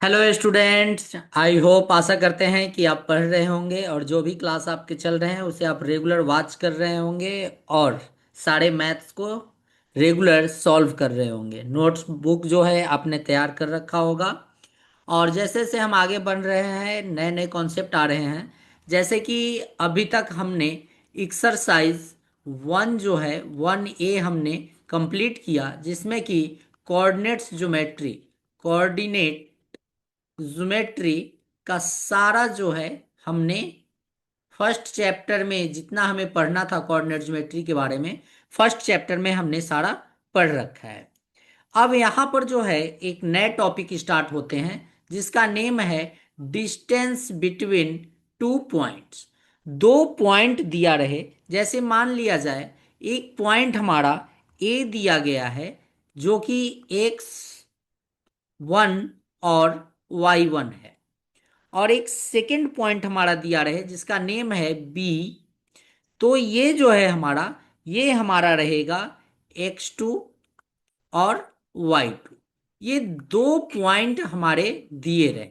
Hello students, I hope आशा करते हैं कि आप पढ़ रहे होंगे और जो भी क्लास आपके चल रहे हैं उसे आप रेगुलर वॉच कर रहे होंगे और सारे मैथ्स को रेगुलर सॉल्व कर रहे होंगे। नोट्स बुक जो है आपने तैयार कर रखा होगा। और जैसे जैसे हम आगे बढ़ रहे हैं नए नए कॉन्सेप्ट आ रहे हैं। जैसे कि अभी तक हमने एक्सरसाइज 1 जो है 1A हमने कंप्लीट किया, जिसमें कि कोऑर्डिनेट्स ज्योमेट्री, कोऑर्डिनेट ज्योमेट्री का सारा जो है हमने फर्स्ट चैप्टर में जितना हमें पढ़ना था कोऑर्डिनेट ज्योमेट्री के बारे में, फर्स्ट चैप्टर में हमने सारा पढ़ रखा है। अब यहाँ पर जो है एक नए टॉपिक स्टार्ट होते हैं जिसका नेम है डिस्टेंस बिटवीन टू पॉइंट्स। दो पॉइंट दिया रहे, जैसे मान लिया जाए एक पॉइंट हमारा ए दिया गया है जो कि x1 और y1 है, और एक सेकेंड पॉइंट हमारा दिया रहे जिसका नेम है बी। तो ये हमारा रहेगा x2 और y2। ये दो पॉइंट हमारे दिए रहे।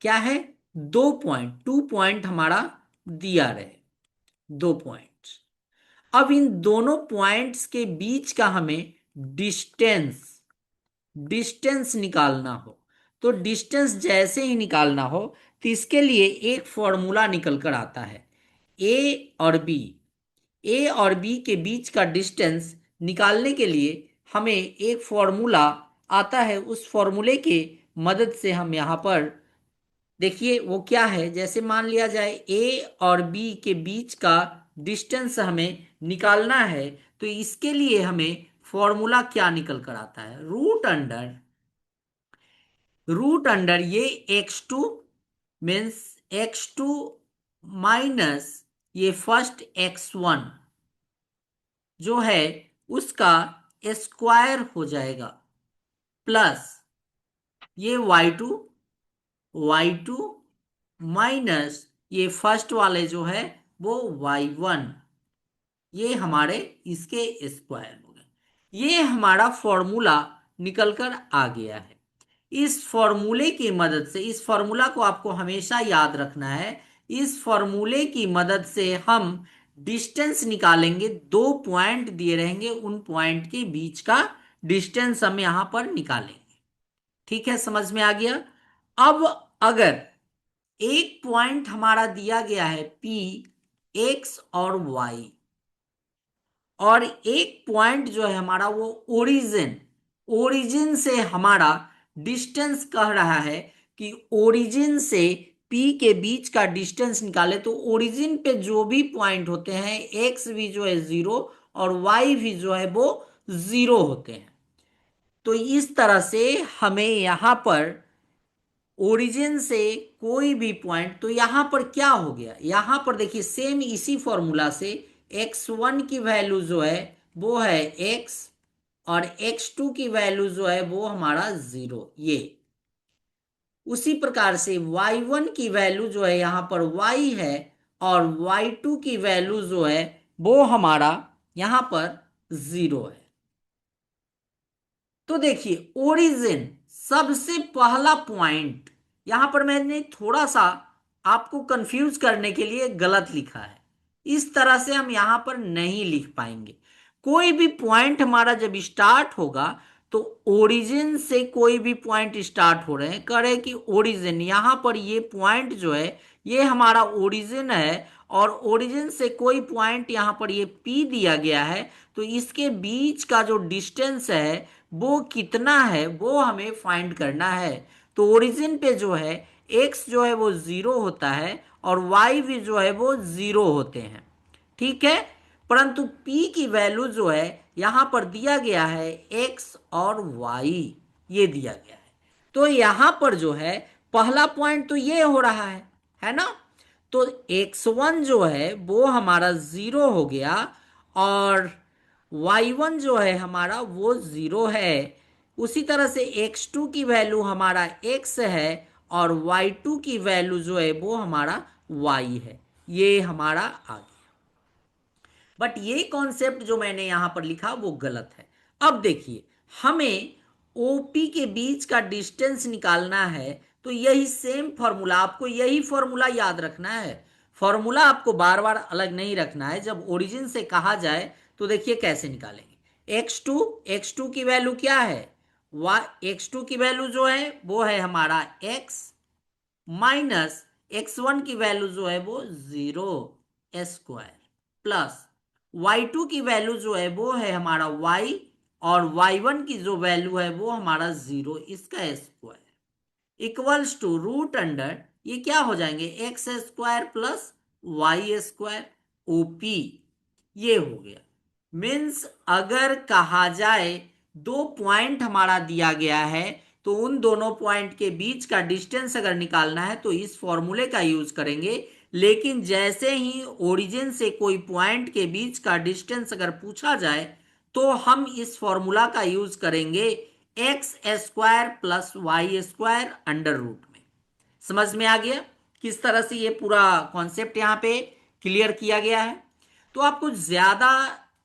क्या है? दो पॉइंट, 2 पॉइंट हमारा दिया रहे, दो पॉइंट्स। अब इन दोनों पॉइंट्स के बीच का हमें डिस्टेंस डिस्टेंस निकालना हो। तो डिस्टेंस जैसे ही निकालना हो तो इसके लिए एक फॉर्मूला निकल कर आता है। ए और बी के बीच का डिस्टेंस निकालने के लिए हमें एक फॉर्मूला आता है। उस फॉर्मूले के मदद से हम यहाँ पर देखिए वो क्या है। जैसे मान लिया जाए ए और बी के बीच का डिस्टेंस हमें निकालना है, तो इसके लिए हमें फॉर्मूला क्या निकल कर आता है? रूट अंडर ये x2 मीन्स x2 माइनस ये फर्स्ट x1 जो है उसका स्क्वायर हो जाएगा, प्लस ये y2 माइनस ये फर्स्ट वाले जो है वो y1, ये हमारे इसके स्क्वायर हो गए। ये हमारा फॉर्मूला निकल कर आ गया है। इस फॉर्मूले की मदद से, इस फॉर्मूला को आपको हमेशा याद रखना है। इस फॉर्मूले की मदद से हम डिस्टेंस निकालेंगे। दो पॉइंट दिए रहेंगे, उन पॉइंट के बीच का डिस्टेंस हम यहां पर निकालेंगे। ठीक है, समझ में आ गया? अब अगर एक पॉइंट हमारा दिया गया है P, एक्स और वाई, और एक पॉइंट जो है हमारा वो ओरिजिन ओरिजिन से हमारा डिस्टेंस कह रहा है कि ओरिजिन से पी के बीच का डिस्टेंस निकाले, तो ओरिजिन पे जो भी पॉइंट होते हैं एक्स भी जो है जीरो और वाई भी जो है वो जीरो होते हैं। तो इस तरह से हमें यहां पर ओरिजिन से कोई भी पॉइंट, तो यहां पर क्या हो गया, यहां पर देखिए सेम इसी फॉर्मूला से x1 की वैल्यू जो है वो है x, और x2 की वैल्यू जो है वो हमारा जीरो। ये उसी प्रकार से y1 की वैल्यू जो है यहां पर y है, और y2 की वैल्यू जो है वो हमारा यहां पर जीरो है। तो देखिए ओरिजिन सबसे पहला पॉइंट, यहां पर मैंने थोड़ा सा आपको कंफ्यूज करने के लिए गलत लिखा है। इस तरह से हम यहां पर नहीं लिख पाएंगे। कोई भी पॉइंट हमारा जब स्टार्ट होगा तो ओरिजिन से कोई भी पॉइंट स्टार्ट हो रहे हैं, करे कि ओरिजिन, यहां पर ये पॉइंट जो है ये हमारा ओरिजिन है, और ओरिजिन से कोई पॉइंट यहां पर ये P दिया गया है। तो इसके बीच का जो डिस्टेंस है वो कितना है वो हमें फाइंड करना है। तो ओरिजिन पे जो है x जो है वो जीरो होता है और y भी जो है वो जीरो होते हैं। ठीक है, परंतु p की वैल्यू जो है यहां पर दिया गया है x और y, ये दिया गया है। तो यहां पर जो है पहला पॉइंट तो ये हो रहा है ना? तो x1 जो है वो हमारा जीरो हो गया, और y1 जो है हमारा वो जीरो है। उसी तरह से x2 की वैल्यू हमारा x है, और y2 की वैल्यू जो है वो हमारा y है। ये हमारा आ गया। बट ये कॉन्सेप्ट जो मैंने यहां पर लिखा वो गलत है। अब देखिए हमें ओपी के बीच का डिस्टेंस निकालना है तो यही सेम फॉर्मूला, आपको यही फॉर्मूला याद रखना है। फॉर्मूला आपको बार बार अलग नहीं रखना है। जब ओरिजिन से कहा जाए तो देखिए कैसे निकालेंगे। एक्स टू की वैल्यू क्या है, एक्स टू की वैल्यू जो है वो है हमारा एक्स, माइनस x1 की वैल्यू जो है वो 0 स्क्वायर, प्लस y2 की वैल्यू जो है वो है हमारा y, और y1 की जो वैल्यू है वो हमारा 0 इसका square, equals to root under ये क्या हो जाएंगे, X square plus Y square OP. ये हो गया। मीन्स अगर कहा जाए दो पॉइंट हमारा दिया गया है तो उन दोनों पॉइंट के बीच का डिस्टेंस अगर निकालना है तो इस फॉर्मूले का यूज करेंगे। लेकिन जैसे ही ओरिजिन से कोई पॉइंट के बीच का डिस्टेंस अगर पूछा जाए तो हम इस फॉर्मूला का यूज करेंगे X square plus Y square under root में। समझ में आ गया किस तरह से ये पूरा कॉन्सेप्ट यहाँ पे क्लियर किया गया है। तो आपको ज्यादा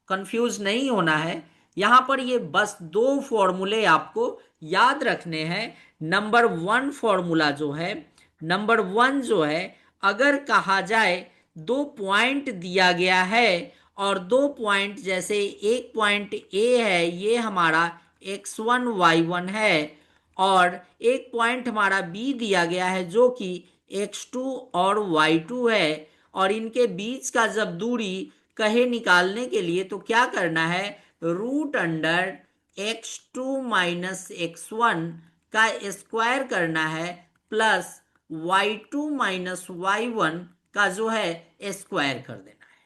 कंफ्यूज नहीं होना है। यहां पर ये बस दो फॉर्मूले आपको याद रखने हैं। नंबर वन फॉर्मूला जो है, नंबर वन जो है, अगर कहा जाए दो पॉइंट दिया गया है और दो पॉइंट जैसे एक पॉइंट ए है ये हमारा x1 y1 है, और एक पॉइंट हमारा बी दिया गया है जो कि x2 और y2 है, और इनके बीच का जब दूरी कहे निकालने के लिए तो क्या करना है, root under x2 minus x1 का स्क्वायर करना है, प्लस y2 माइनस y1 का जो है स्क्वायर कर देना है।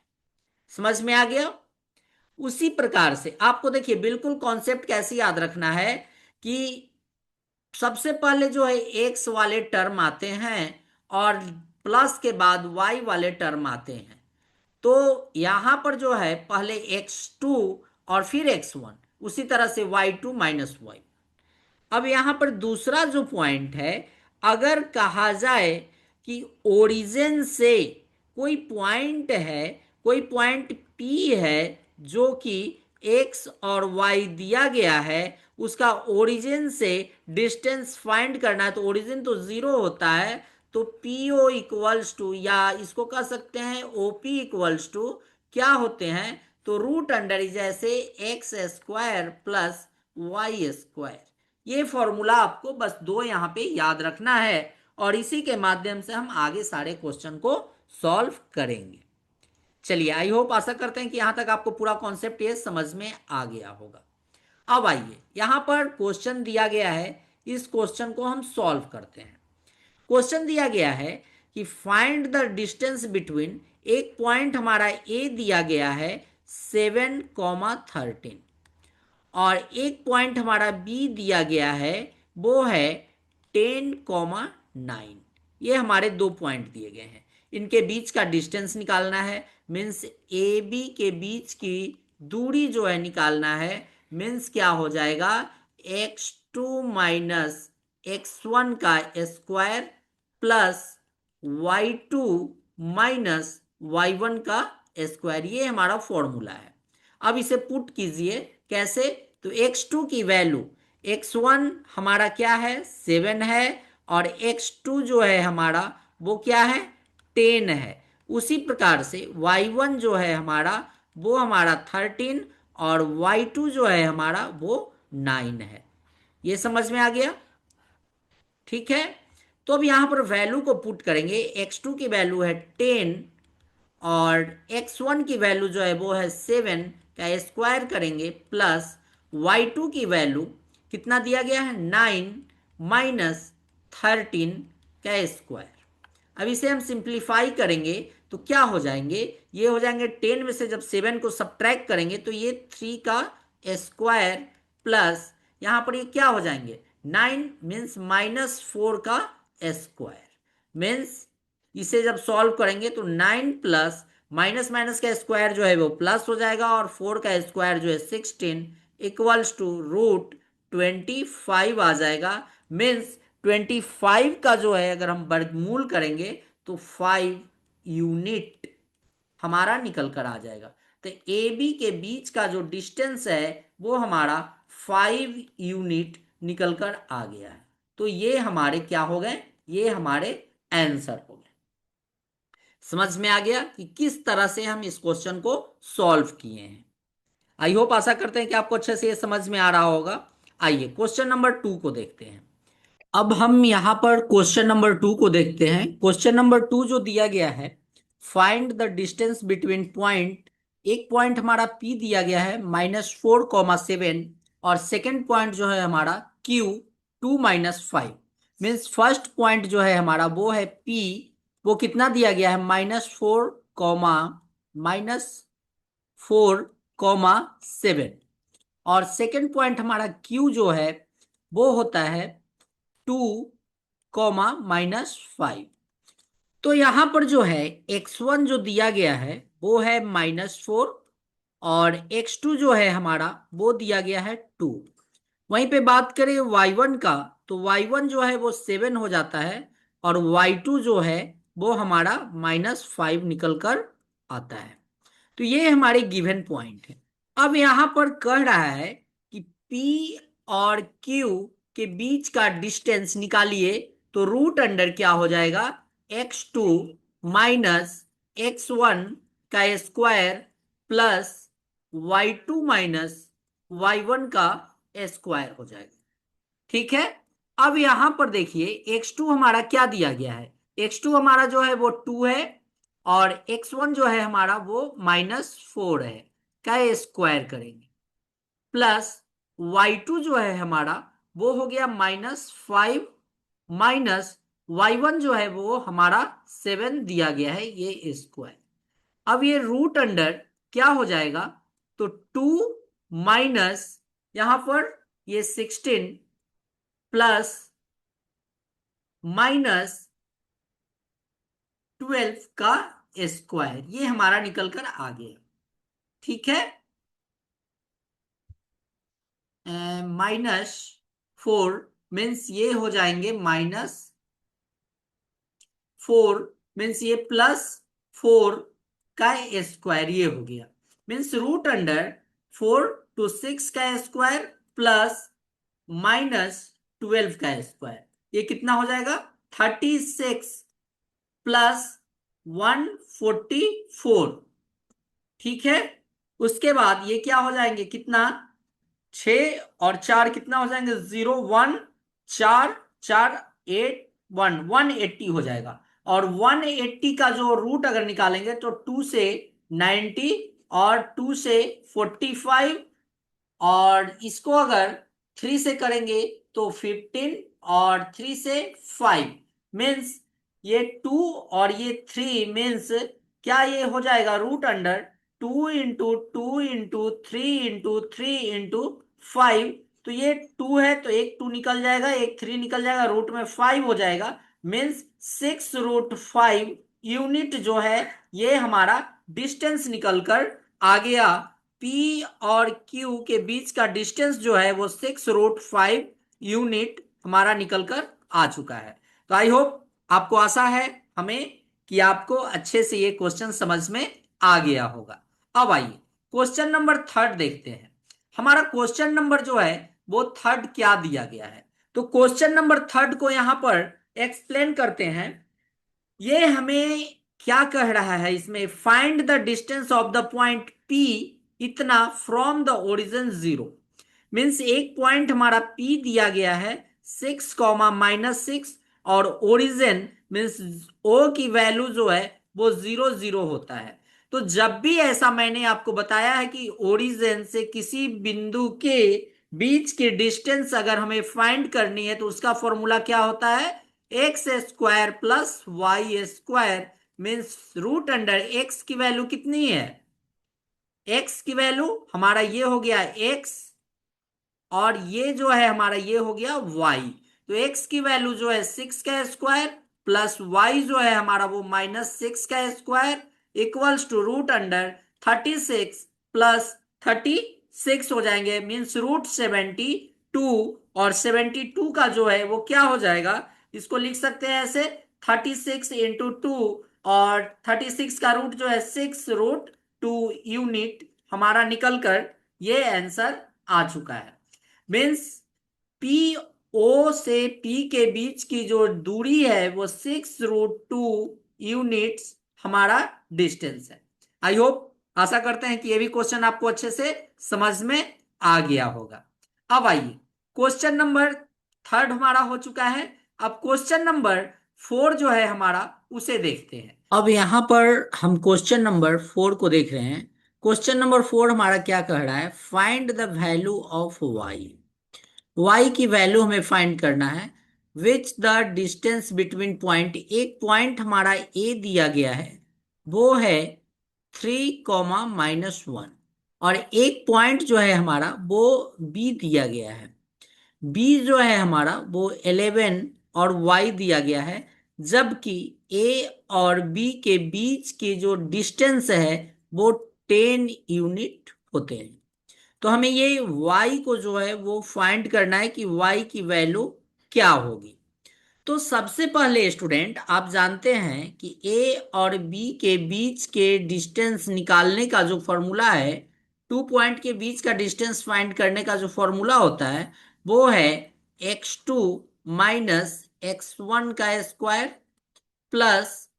समझ में आ गया। उसी प्रकार से आपको देखिए बिल्कुल कॉन्सेप्ट कैसे याद रखना है कि सबसे पहले जो है एक्स वाले टर्म आते हैं और प्लस के बाद वाई वाले टर्म आते हैं। तो यहां पर जो है पहले x2 और फिर x1, उसी तरह से y2 माइनस वाई। अब यहां पर दूसरा जो पॉइंट है, अगर कहा जाए कि ओरिजिन से कोई पॉइंट है, कोई पॉइंट P है जो कि x और y दिया गया है, उसका ओरिजिन से डिस्टेंस फाइंड करना है तो ओरिजिन तो जीरो होता है, तो PO इक्वल्स टू, या इसको कह सकते हैं OP इक्वल्स टू क्या होते हैं, तो रूट अंडर जैसे X square plus Y square. ये फॉर्मूला आपको बस दो यहां पे याद रखना है और इसी के माध्यम से हम आगे सारे क्वेश्चन को सॉल्व करेंगे। चलिए, आई होप, आशा करते हैं कि यहां तक आपको पूरा कॉन्सेप्ट ये समझ में आ गया होगा। अब आइए, यहां पर क्वेश्चन दिया गया है, इस क्वेश्चन को हम सॉल्व करते हैं। क्वेश्चन दिया गया है कि फाइंड द डिस्टेंस बिटवीन, एक पॉइंट हमारा ए दिया गया है 7,13, और एक पॉइंट हमारा बी दिया गया है वो है 10,9। ये हमारे दो पॉइंट दिए गए हैं, इनके बीच का डिस्टेंस निकालना है। मीन्स ए बी के बीच की दूरी जो है निकालना है। मीन्स क्या हो जाएगा, x2 माइनस x1 का square plus y2 minus y1 का स्क्वायर। ये हमारा फॉर्मूला है। अब इसे पुट कीजिए कैसे, तो x2 की वैल्यू, x1 हमारा क्या है 7 है, और x2 जो है हमारा वो क्या है 10 है। उसी प्रकार से y1 जो है हमारा वो हमारा 13, और y2 जो है हमारा वो 9 है। ये समझ में आ गया, ठीक है। तो अब यहां पर वैल्यू को पुट करेंगे। x2 की वैल्यू है 10 और x1 की वैल्यू जो है वो है 7 का स्क्वायर करेंगे, प्लस y2 की वैल्यू कितना दिया गया है 9 माइनस 13 का स्क्वायर। अब इसे हम सिंप्लीफाई करेंगे तो क्या हो जाएंगे, ये हो जाएंगे 10 में से जब 7 को सब्ट्रैक्ट करेंगे तो ये 3 का स्क्वायर, प्लस यहां पर ये क्या हो जाएंगे 9 मीन्स माइनस 4 का स्क्वायर। मीन्स इसे जब सॉल्व करेंगे तो 9 प्लस माइनस माइनस का स्क्वायर जो है वो प्लस हो जाएगा, और 4 का स्क्वायर जो है 16 इक्वल्स टू रूट 25 आ जाएगा। मीन्स 25 का जो है अगर हम वर्गमूल करेंगे तो 5 यूनिट हमारा निकल कर आ जाएगा। तो ए बी के बीच का जो डिस्टेंस है वो हमारा 5 यूनिट निकल कर आ गया है। तो ये हमारे क्या हो गए, ये हमारे आंसर हो गए। समझ में आ गया कि किस तरह से हम इस क्वेश्चन को सॉल्व किए हैं। आई होप, आशा करते हैं कि आपको अच्छे से ये समझ में आ रहा होगा। आइए क्वेश्चन नंबर 2 को देखते हैं। अब हम यहाँ पर क्वेश्चन नंबर 2 को देखते हैं। क्वेश्चन नंबर 2 जो दिया गया है, find the distance between point, एक पॉइंट हमारा P दिया गया है -4,7, और सेकंड पॉइंट जो है हमारा Q 2-5। मीन्स फर्स्ट पॉइंट जो है हमारा वो है P, वो कितना दिया गया है -4,7, और सेकंड पॉइंट हमारा Q जो है वो होता है 2, -5। तो यहां पर जो है x1 जो दिया गया है वो है -4, और x2 जो है हमारा वो दिया गया है 2। वहीं पे बात करें y1 का, तो y1 जो है वो 7 हो जाता है, और y2 जो है वो हमारा -5 निकल कर आता है। तो ये हमारे गिवन पॉइंट है। अब यहां पर कह रहा है कि P और Q के बीच का डिस्टेंस निकालिए, तो रूट अंडर क्या हो जाएगा, x2 -x1 का स्क्वायर प्लस y2 -y1 का स्क्वायर हो जाएगा। ठीक है। अब यहां पर देखिए x2 हमारा क्या दिया गया है, x2 हमारा जो है वो 2 है, और x1 जो है हमारा वो -4 है, का स्क्वायर करेंगे, प्लस y2 जो है हमारा वो हो गया -5, माइनस y1 जो है वो हमारा 7 दिया गया है, ये स्क्वायर। अब ये रूट अंडर क्या हो जाएगा, तो 2 माइनस यहां पर ये 16 प्लस -12 का स्क्वायर, ये हमारा निकल कर आ गया। ठीक है। -4 मीन्स ये हो जाएंगे -4, मीन्स ये +4 का स्क्वायर, ये हो गया। मीन्स रूट अंडर 4 to 6 का स्क्वायर प्लस -12 का स्क्वायर, ये कितना हो जाएगा, 36 प्लस 144। ठीक है। उसके बाद ये क्या हो जाएंगे, कितना, 6 और 4 कितना हो जाएंगे, 0, 1, 4, 4, 8, 1, 180 हो जाएगा। और 180 का जो रूट अगर निकालेंगे तो 2 से 90, और 2 से 45, और इसको अगर 3 से करेंगे तो 15, और 3 से 5, मीन्स ये 2 और ये 3, मीन्स क्या ये हो जाएगा, रूट अंडर 2 × 2 × 3 × 3 × 5। तो ये 2 है तो एक 2 निकल जाएगा, एक 3 निकल जाएगा, रूट में 5 हो जाएगा। मीन्स 6√5 यूनिट जो है ये हमारा डिस्टेंस निकल कर आ गया। P और Q के बीच का डिस्टेंस जो है वो 6√5 यूनिट हमारा निकल कर आ चुका है। तो आई होप, आपको आशा है हमें कि आपको अच्छे से ये क्वेश्चन समझ में आ गया होगा। अब आइए क्वेश्चन नंबर 3 देखते हैं। हमारा क्वेश्चन नंबर जो है वो 3 क्या दिया गया है, तो क्वेश्चन नंबर 3 को यहां पर एक्सप्लेन करते हैं। ये हमें क्या कह रहा है इसमें, find the distance of the point P इतना फ्रॉम द ओरिजिन 0। मीन्स एक पॉइंट हमारा P दिया गया है 6, -6, और ओरिजिन मीन्स O की वैल्यू जो है वो 0, 0 होता है। तो जब भी ऐसा मैंने आपको बताया है कि ओरिजिन से किसी बिंदु के बीच की डिस्टेंस अगर हमें फाइंड करनी है तो उसका फॉर्मूला क्या होता है, x² plus y², means root under x की वैल्यू कितनी है, x की वैल्यू हमारा ये हो गया x, और ये जो है हमारा ये हो गया y। तो x की वैल्यू जो है 6 का स्क्वायर प्लस y जो है हमारा वो -6 का square equals to root under 36 plus 36 हो जाएंगे, मीन्स √72। और 72 का जो है वो क्या हो जाएगा, इसको लिख सकते हैं ऐसे 36 × 2, और 36 का रूट जो है 6√2 यूनिट हमारा निकल कर ये आंसर आ चुका है। मीन्स पी ओ से पी के बीच की जो दूरी है वो 6√2 यूनिट्स हमारा डिस्टेंस है। आई होप, आशा करते हैं कि ये भी क्वेश्चन आपको अच्छे से समझ में आ गया होगा। अब आइए, क्वेश्चन नंबर 3 हमारा हो चुका है। अब क्वेश्चन नंबर 4 जो है हमारा, उसे देखते हैं। अब यहां पर हम क्वेश्चन नंबर 4 को देख रहे हैं। क्वेश्चन नंबर 4 हमारा क्या कह रहा है? Find the value of Y. Y की वैल्यू हमें फाइंड करना है। Which the distance between point, एक पॉइंट हमारा ए दिया गया है, वो है 3, -1, और एक पॉइंट जो है हमारा वो बी दिया गया है। बी जो है हमारा वो 11 और वाई दिया गया है, जबकि ए और बी के बीच की जो डिस्टेंस है वो 10 यूनिट होते हैं। तो हमें ये y को जो है वो फाइंड करना है कि y की वैल्यू क्या होगी। तो सबसे पहले स्टूडेंट, आप जानते हैं कि a और b के बीच के डिस्टेंस निकालने का जो फॉर्मूला है, 2 पॉइंट के बीच का डिस्टेंस फाइंड करने का जो फॉर्मूला होता है वो है x2 माइनस x1 का स्क्वायर प्लस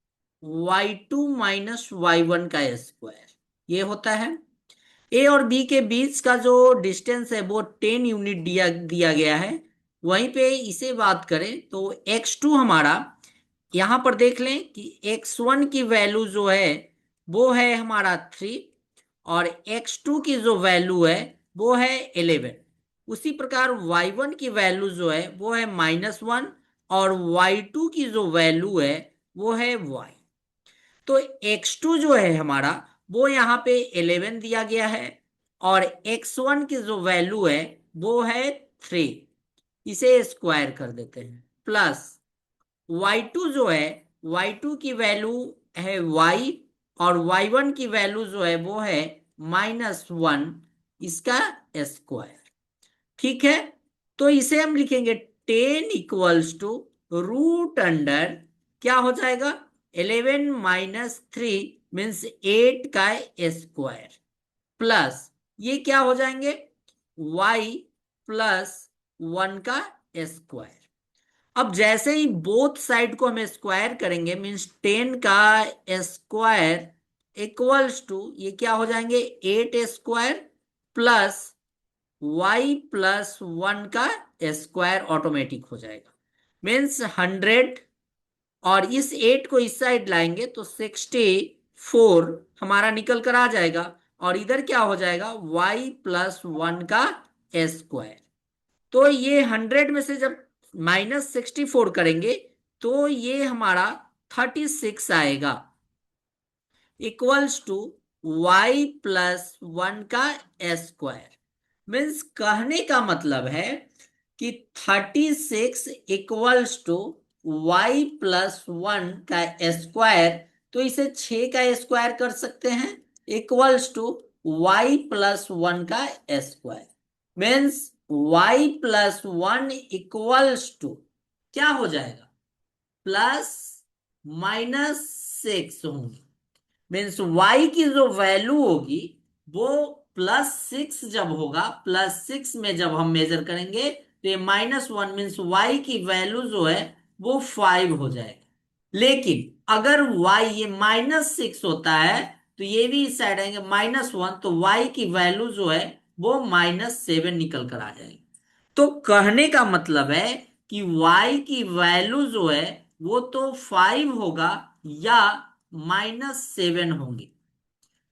y2 - y1 का स्क्वायर, ये होता है। ए और बी के बीच का जो डिस्टेंस है वो 10 यूनिट दिया दिया गया है। वहीं पे इसे बात करें तो x2 हमारा, यहां पर देख लें कि x1 की वैल्यू जो है वो है हमारा 3, और x2 की जो वैल्यू है वो है 11। उसी प्रकार y1 की वैल्यू जो है वो है -1, और y2 की जो वैल्यू है वो है y। तो x2 जो है हमारा वो यहाँ पे 11 दिया गया है, और x1 की जो वैल्यू है वो है 3। इसे स्क्वायर कर देते हैं, प्लस y2 जो है, y2 की वैल्यू है y, और y1 की वैल्यू जो है वो है -1, इसका स्क्वायर। ठीक है, तो इसे हम लिखेंगे 10 = √अंडर, क्या हो जाएगा? 11 - 3 मीन्स 8 का स्क्वायर, प्लस ये क्या हो जाएंगे? y+1 का स्क्वायर। अब जैसे ही बोथ साइड को हम स्क्वायर करेंगे, मीन्स 10 का स्क्वायर इक्वल्स टू, ये क्या हो जाएंगे? 8 स्क्वायर प्लस y+1 का स्क्वायर ऑटोमेटिक हो जाएगा, मीन्स 100। और इस 8 को इस साइड लाएंगे तो 64 हमारा निकल कर आ जाएगा, और इधर क्या हो जाएगा? y+1 का स्क्वायर। तो ये 100 में से जब -64 करेंगे तो ये हमारा 36 आएगा, इक्वल्स टू y+1 का स्क्वायर। मीन्स कहने का मतलब है कि 36 इक्वल्स टू y+1 का स्क्वायर। तो इसे 6 का स्क्वायर कर सकते हैं, इक्वल्स टू y+1 का square. Means y+1 equals to क्या हो जाएगा? +-6 होंगे। मीन्स y की जो वैल्यू होगी वो +6 जब होगा, +6 में जब हम मेजर करेंगे तो ये -1 मीन्स y की वैल्यू जो है वो 5 हो जाएगा। लेकिन अगर y ये -6 होता है तो ये भी इस साइड आएंगे -1, तो y की वैल्यू जो है वो -7 निकल कर आ जाएगी। तो कहने का मतलब है कि y की वैल्यू जो है वो तो 5 होगा या -7 होंगे।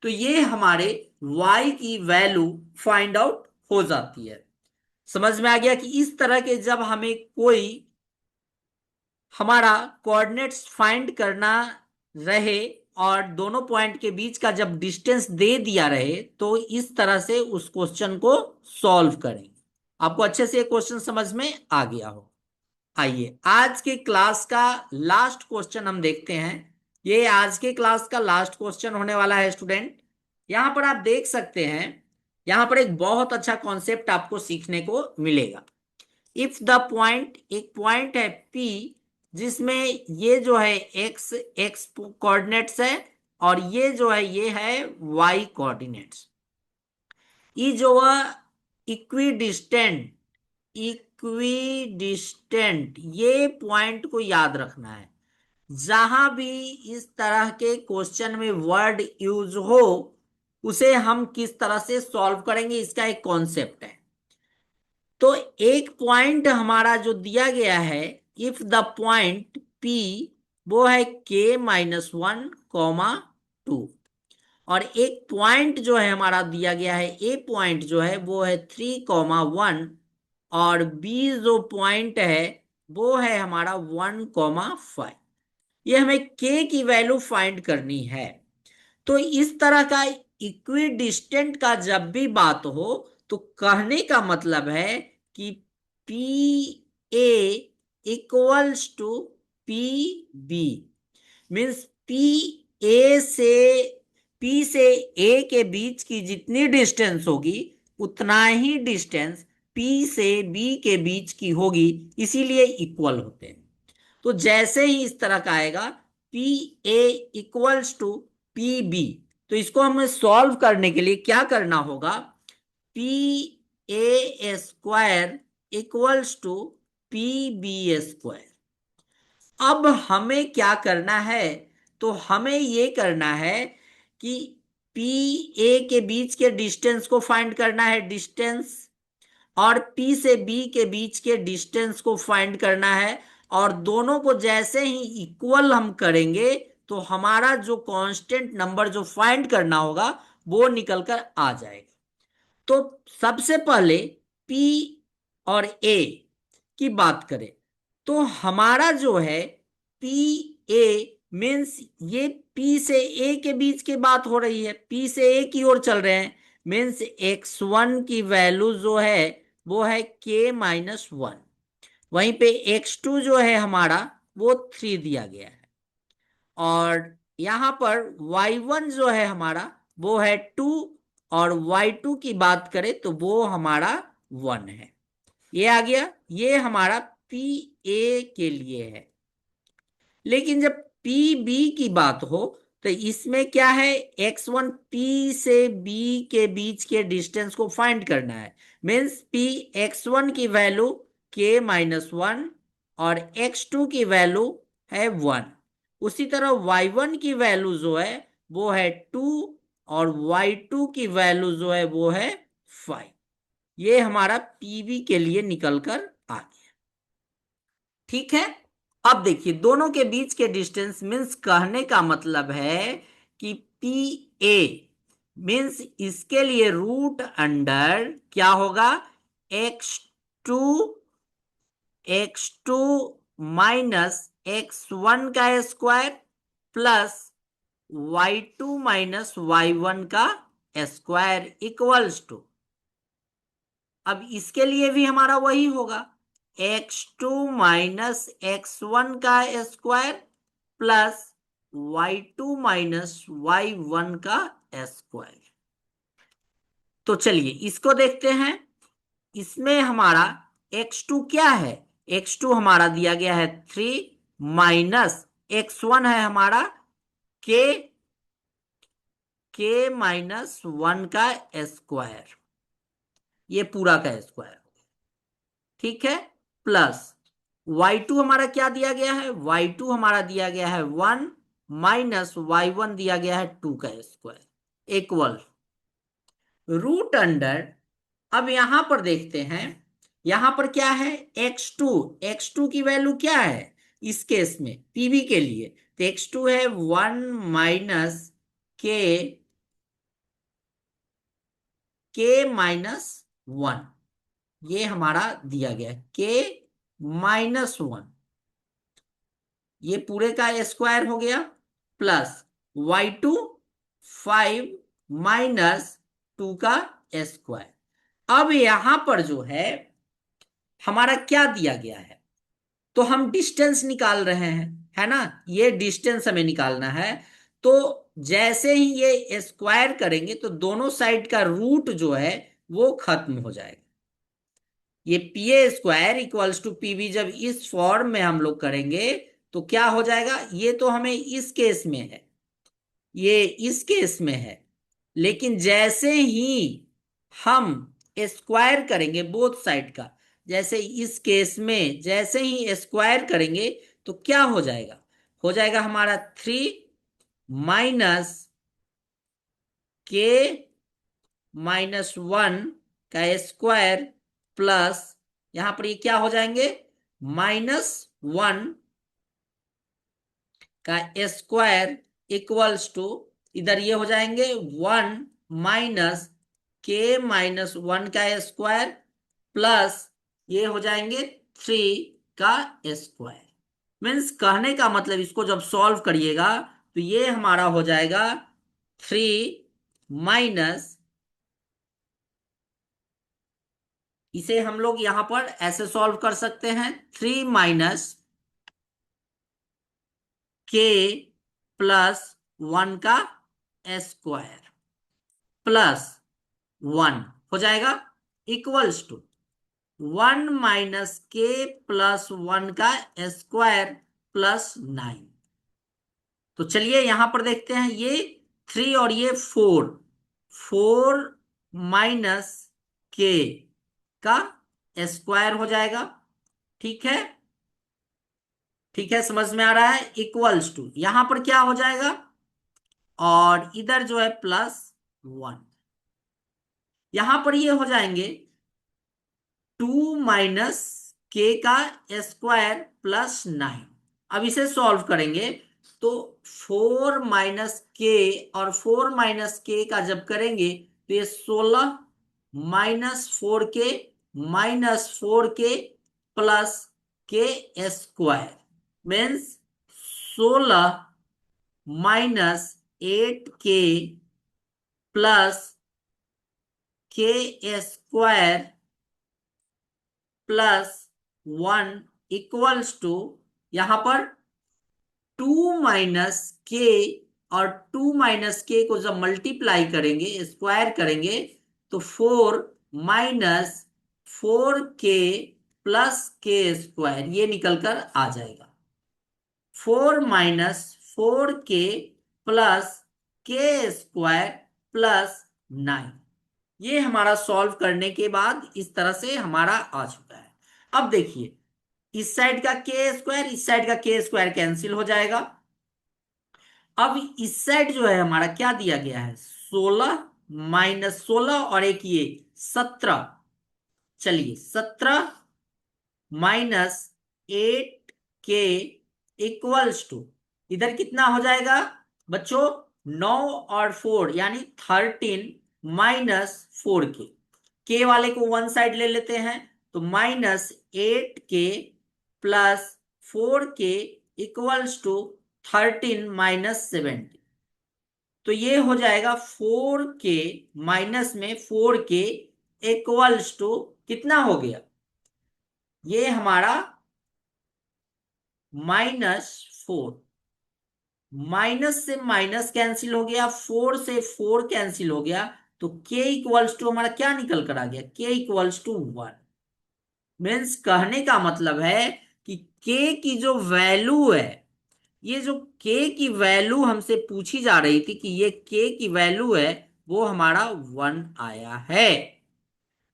तो ये हमारे y की वैल्यू फाइंड आउट हो जाती है। समझ में आ गया कि इस तरह के जब हमें कोई हमारा कोऑर्डिनेट्स फाइंड करना रहे और दोनों पॉइंट के बीच का जब डिस्टेंस दे दिया रहे तो इस तरह से उस क्वेश्चन को सॉल्व करेंगे। आपको अच्छे से ये क्वेश्चन समझ में आ गया हो। आइए आज के क्लास का लास्ट क्वेश्चन हम देखते हैं। ये आज के क्लास का लास्ट क्वेश्चन होने वाला है स्टूडेंट। यहां पर आप देख सकते हैं, यहां पर एक बहुत अच्छा कॉन्सेप्ट आपको सीखने को मिलेगा। इफ द पॉइंट, एक पॉइंट है P जिसमें ये जो है x कोऑर्डिनेट्स है, और ये जो है ये है y कोऑर्डिनेट्स। ये जो है इक्वी डिस्टेंट इक्विडिस्टेंट, ये पॉइंट को याद रखना है। जहां भी इस तरह के क्वेश्चन में वर्ड यूज हो उसे हम किस तरह से सॉल्व करेंगे, इसका एक कॉन्सेप्ट है। तो एक पॉइंट हमारा जो दिया गया है, इफ द पॉइंट P वो है K-1, 2, और एक पॉइंट जो है हमारा दिया गया है, ए पॉइंट जो है वो है 3, 1, और बी जो पॉइंट है वो है हमारा 1, 5। ये हमें के की वैल्यू फाइंड करनी है। तो इस तरह का इक्विडिस्टेंट का जब भी बात हो तो कहने का मतलब है कि P A equals to P B, means P से ए के बीच की जितनी डिस्टेंस होगी उतना ही डिस्टेंस पी से बी के बीच की होगी, इसीलिए इक्वल होते हैं। तो जैसे ही इस तरह का आएगा P A equals to P B, तो इसको हमें सॉल्व करने के लिए क्या करना होगा, P A square equals to P B square. अब हमें क्या करना है, तो हमें ये करना है कि पी ए के बीच के डिस्टेंस को फाइंड करना है, डिस्टेंस, और P से B के बीच के डिस्टेंस को फाइंड करना है। और दोनों को जैसे ही इक्वल हम करेंगे तो हमारा जो कांस्टेंट नंबर जो फाइंड करना होगा वो निकल कर आ जाएगा। तो सबसे पहले P और A की बात करें तो हमारा जो है पी ए मीन्स ये P से A के बीच की बात हो रही है, P से A की ओर चल रहे हैं, मीन्स x1 की वैल्यू जो है वो है K-1। वहीं पे x2 जो है हमारा वो 3 दिया गया है, और यहां पर y1 जो है हमारा वो है 2, और y2 की बात करें तो वो हमारा 1 है। ये आ गया, ये हमारा पी ए के लिए है। लेकिन जब पी बी की बात हो तो इसमें क्या है, x1 पी से बी के बीच के डिस्टेंस को फाइंड करना है, मीन्स पी x1 की वैल्यू K-1 और x2 की वैल्यू है 1। उसी तरह y1 की वैल्यू जो है वो है 2, और y2 की वैल्यू जो है वो है 5। ये हमारा पीबी के लिए निकल कर आ गया। ठीक है, अब देखिए दोनों के बीच के डिस्टेंस मीन्स कहने का मतलब है कि पी ए मीन्स इसके लिए रूट अंडर क्या होगा, x2 x2 माइनस x1 का स्क्वायर प्लस y2 - y1 का स्क्वायर इक्वल्स टू, अब इसके लिए भी हमारा वही होगा, x2 - x1 का स्क्वायर प्लस y2 - y1 का स्क्वायर। तो चलिए इसको देखते हैं। इसमें हमारा x2 क्या है, x2 हमारा दिया गया है 3, माइनस x1 है हमारा k K-1 का स्क्वायर, ये पूरा का स्क्वायर, ठीक है, प्लस y2 हमारा क्या दिया गया है, y2 हमारा दिया गया है 1, माइनस y1 दिया गया है 2 का स्क्वायर इक्वल रूट अंडर। अब यहां पर देखते हैं, यहां पर क्या है, x2 की वैल्यू क्या है इस केस में पीवी के लिए, तो x2 है 1 माइनस के K-1, ये हमारा दिया गया है K-1, ये पूरे का स्क्वायर हो गया, प्लस y2 5 माइनस 2 का स्क्वायर। अब यहां पर जो है हमारा क्या दिया गया है, तो हम डिस्टेंस निकाल रहे हैं, है ना, ये डिस्टेंस हमें निकालना है। तो जैसे ही ये स्क्वायर करेंगे तो दोनों साइड का रूट जो है वो खत्म हो जाएगा। ये P A square equals to P B जब इस फॉर्म में हम लोग करेंगे तो क्या हो जाएगा, ये तो हमें इस केस में है, ये इस केस में है, लेकिन जैसे ही हम स्क्वायर करेंगे बोथ साइड का जैसे इस केस में जैसे ही स्क्वायर करेंगे तो क्या हो जाएगा हमारा 3 - k - 1 का स्क्वायर प्लस यहां पर ये क्या हो जाएंगे -1 का स्क्वायर इक्वल्स टू इधर ये हो जाएंगे 1 - k - 1 का स्क्वायर प्लस ये हो जाएंगे 3 का स्क्वायर। मीन्स कहने का मतलब इसको जब सॉल्व करिएगा तो ये हमारा हो जाएगा 3 - इसे हम लोग यहां पर ऐसे सॉल्व कर सकते हैं 3 - k + 1 का स्क्वायर +1 हो जाएगा इक्वल्स टू 1 - k + 1 का स्क्वायर +9। तो चलिए यहां पर देखते हैं ये 3 और ये 4 - k का स्क्वायर हो जाएगा। ठीक है, ठीक है, समझ में आ रहा है इक्वल्स टू यहां पर क्या हो जाएगा और इधर जो है +1 यहां पर ये हो जाएंगे 2 - k का स्क्वायर +9। अब इसे सॉल्व करेंगे तो 4 - k और 4 - k का जब करेंगे तो ये 16 -4k -4k +k² means 16 - 8k +k² +1 equals to यहां पर 2 - k और 2 - k को जब मल्टीप्लाई करेंगे स्क्वायर करेंगे तो 4 - 4k +k² ये निकल कर आ जाएगा। 4 - 4k +k² +9 ये हमारा सॉल्व करने के बाद इस तरह से हमारा आ चुका है। अब देखिए इस साइड का k² इस साइड का k² कैंसिल हो जाएगा। अब इस साइड जो है हमारा क्या दिया गया है 16 -16 और एक ये 17। चलिए 17 -8k इक्वल्स टू इधर कितना हो जाएगा बच्चों 9 और 4 यानी 13 -4k। के वाले को वन साइड ले लेते हैं तो -8k +4k इक्वल्स टू 13 - 70। तो ये हो जाएगा 4k माइनस में 4k इक्वल्स टू कितना हो गया ये हमारा -4। माइनस से माइनस कैंसिल हो गया 4 से 4 कैंसिल हो गया तो k इक्वल्स टू हमारा क्या निकल कर आ गया k इक्वल्स टू 1। मीन्स कहने का मतलब है कि k की जो वैल्यू है ये जो k की वैल्यू हमसे पूछी जा रही थी कि ये k की वैल्यू है वो हमारा 1 आया है।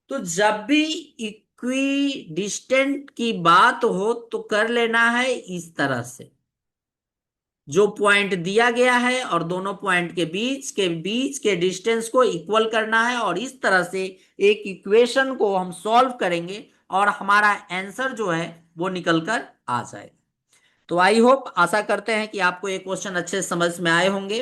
तो जब भी इक्वी डिस्टेंट की बात हो तो कर लेना है इस तरह से जो पॉइंट दिया गया है और दोनों पॉइंट के बीच के डिस्टेंस को इक्वल करना है और इस तरह से एक इक्वेशन को हम सॉल्व करेंगे और हमारा आंसर जो है वो निकल कर आ जाएगा। तो आई होप आशा करते हैं कि आपको ये क्वेश्चन अच्छे से समझ में आए होंगे,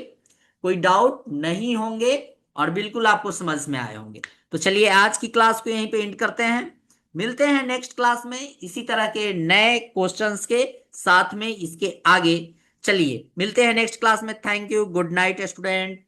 कोई डाउट नहीं होंगे और बिल्कुल आपको समझ में आए होंगे। तो चलिए आज की क्लास को यहीं पे एंड करते हैं, मिलते हैं नेक्स्ट क्लास में इसी तरह के नए क्वेश्चंस के साथ में इसके आगे। चलिए मिलते हैं नेक्स्ट क्लास में। Thank you, good night student.